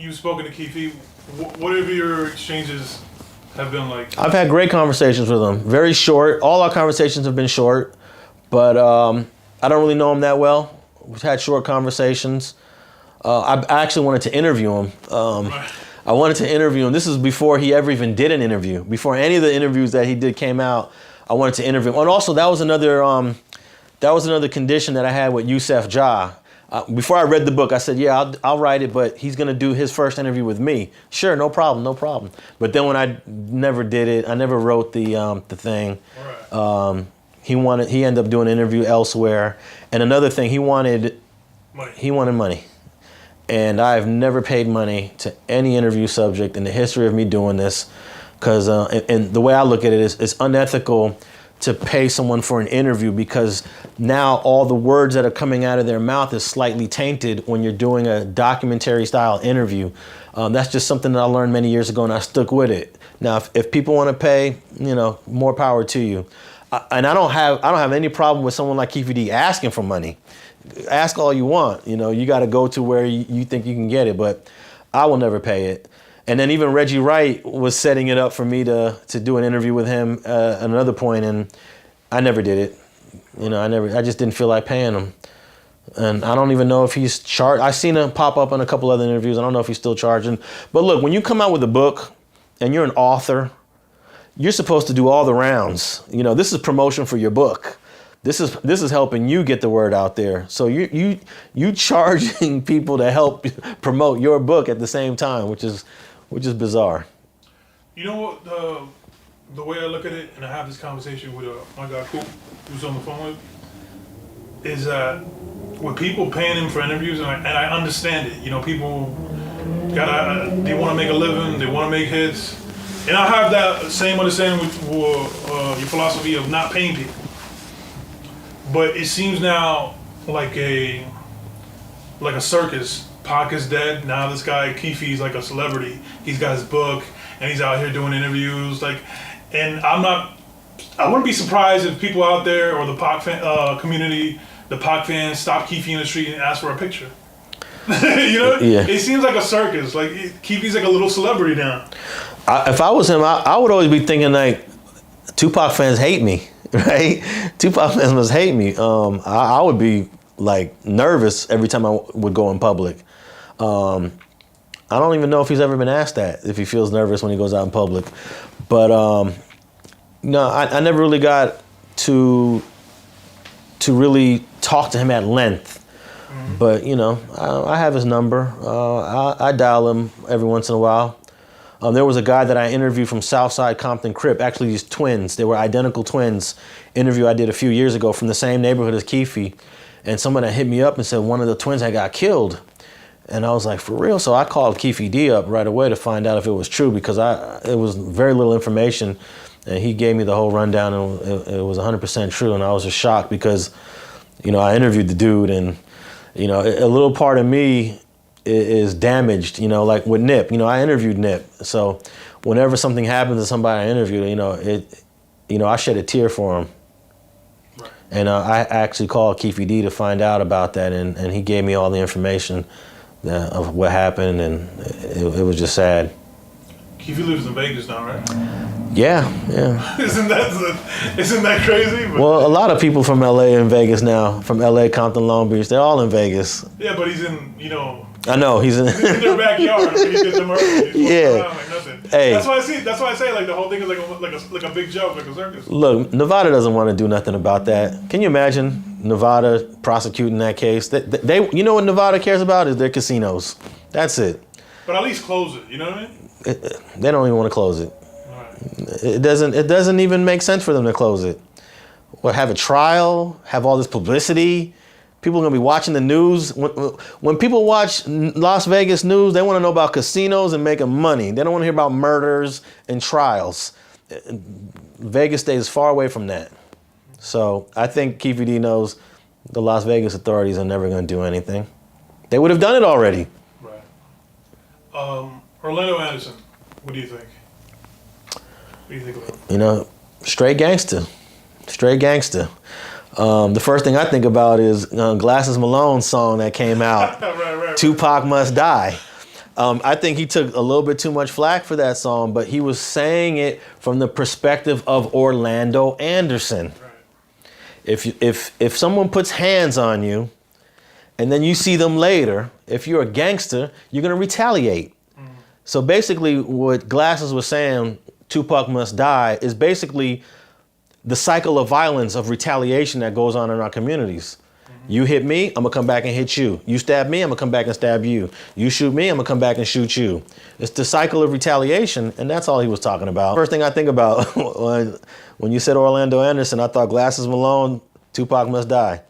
you've spoken to Keefe, what have your exchanges have been like? I've had great conversations with him. Very short. All our conversations have been short, but I don't really know him that well. We've had short conversations. I actually wanted to interview him. I wanted to interview him. This is before he ever even did an interview. Before any of the interviews that he did came out, I wanted to interview him. And also, that was another condition that I had with Yusef Ja. Before I read the book, I said, yeah, I'll write it, but he's going to do his first interview with me. Sure, no problem, no problem. But then when I never did it, I never wrote the thing. Right. He ended up doing an interview elsewhere. And another thing, he wanted money. And I've never paid money to any interview subject in the history of me doing this, because and the way I look at it is it's unethical to pay someone for an interview, because now all the words that are coming out of their mouth is slightly tainted when you're doing a documentary style interview. That's just something that I learned many years ago, and I stuck with it. Now, if people want to pay, more power to you. And I don't have any problem with someone like Keefe D asking for money. Ask all you want. You got to go to where you think you can get it, but I will never pay it. And then even Reggie Wright was setting it up for me to do an interview with him at another point, and I never did it. I just didn't feel like paying him. And I don't even know if he's charged. I seen him pop up on a couple other interviews. I don't know if he's still charging. But look, when you come out with a book and you're an author, you're supposed to do all the rounds. This is promotion for your book. This is helping you get the word out there. So you charging people to help promote your book at the same time, which is bizarre. You know what? The way I look at it, and I have this conversation with my guy Coop, who's on the phone with, is that with people paying him for interviews, and I understand it. People they want to make a living, they want to make hits, and I have that same understanding with your philosophy of not paying people. But it seems now like a circus. Pac is dead. Now this guy Keefe's like a celebrity. He's got his book and he's out here doing interviews. And I wouldn't be surprised if people out there or the Pac community, the Pac fans, stop Keefe in the street and ask for a picture. Yeah. It seems like a circus. Like Keefe's like a little celebrity now. If I was him, I would always be thinking like, Tupac fans hate me. Right? Tupac fans must hate me. I would be like nervous every time I would go in public. I don't even know if he's ever been asked that, if he feels nervous when he goes out in public. But no, I never really got to really talk to him at length. Mm-hmm. But I have his number. I dial him every once in a while. There was a guy that I interviewed from Southside Compton Crip, actually these twins. They were identical twins. Interview I did a few years ago from the same neighborhood as Keefe. And someone had hit me up and said one of the twins had got killed. And I was like, for real? So I called Keefe D up right away to find out if it was true, because it was very little information. And he gave me the whole rundown, and it was 100% true. And I was just shocked because, I interviewed the dude, and, a little part of me is damaged, like with Nip. I interviewed Nip. So whenever something happens to somebody I interviewed, I shed a tear for him. Right. And I actually called Keefe D to find out about that, and he gave me all the information of what happened, and it was just sad. Keefe lives in Vegas now, right? Yeah. Isn't that crazy? Well, a lot of people from LA and Vegas now, from LA, Compton, Long Beach, they're all in Vegas. Yeah, but he's in, I know he's in their backyard. He did the murder. He's yeah. Like nothing. Hey. That's why I say like the whole thing is like a big joke, like a circus. Look, Nevada doesn't want to do nothing about that. Can you imagine Nevada prosecuting that case? They what Nevada cares about is their casinos. That's it. But at least close it. You know what I mean? They don't even want to close it. Right. It doesn't even make sense for them to close it. What, have a trial? Have all this publicity? People are going to be watching the news. When people watch Las Vegas news, they want to know about casinos and making money. They don't want to hear about murders and trials. Vegas stays far away from that. So I think Keefe D knows the Las Vegas authorities are never going to do anything. They would have done it already. Right. Orlando Anderson, what do you think? What do you think about him? Straight gangster. Straight gangster. The first thing I think about is Glasses Malone's song that came out, right. Tupac Must Die. I think he took a little bit too much flack for that song, but he was saying it from the perspective of Orlando Anderson. Right. If someone puts hands on you and then you see them later, if you're a gangster, you're gonna retaliate. So basically what Glasses was saying, Tupac must die, is basically the cycle of violence of retaliation that goes on in our communities. You hit me, I'm gonna come back and hit you. You stab me, I'm gonna come back and stab you. You shoot me, I'm gonna come back and shoot you. It's the cycle of retaliation, and that's all he was talking about. First thing I think about when you said Orlando Anderson, I thought Glasses Malone, Tupac must die.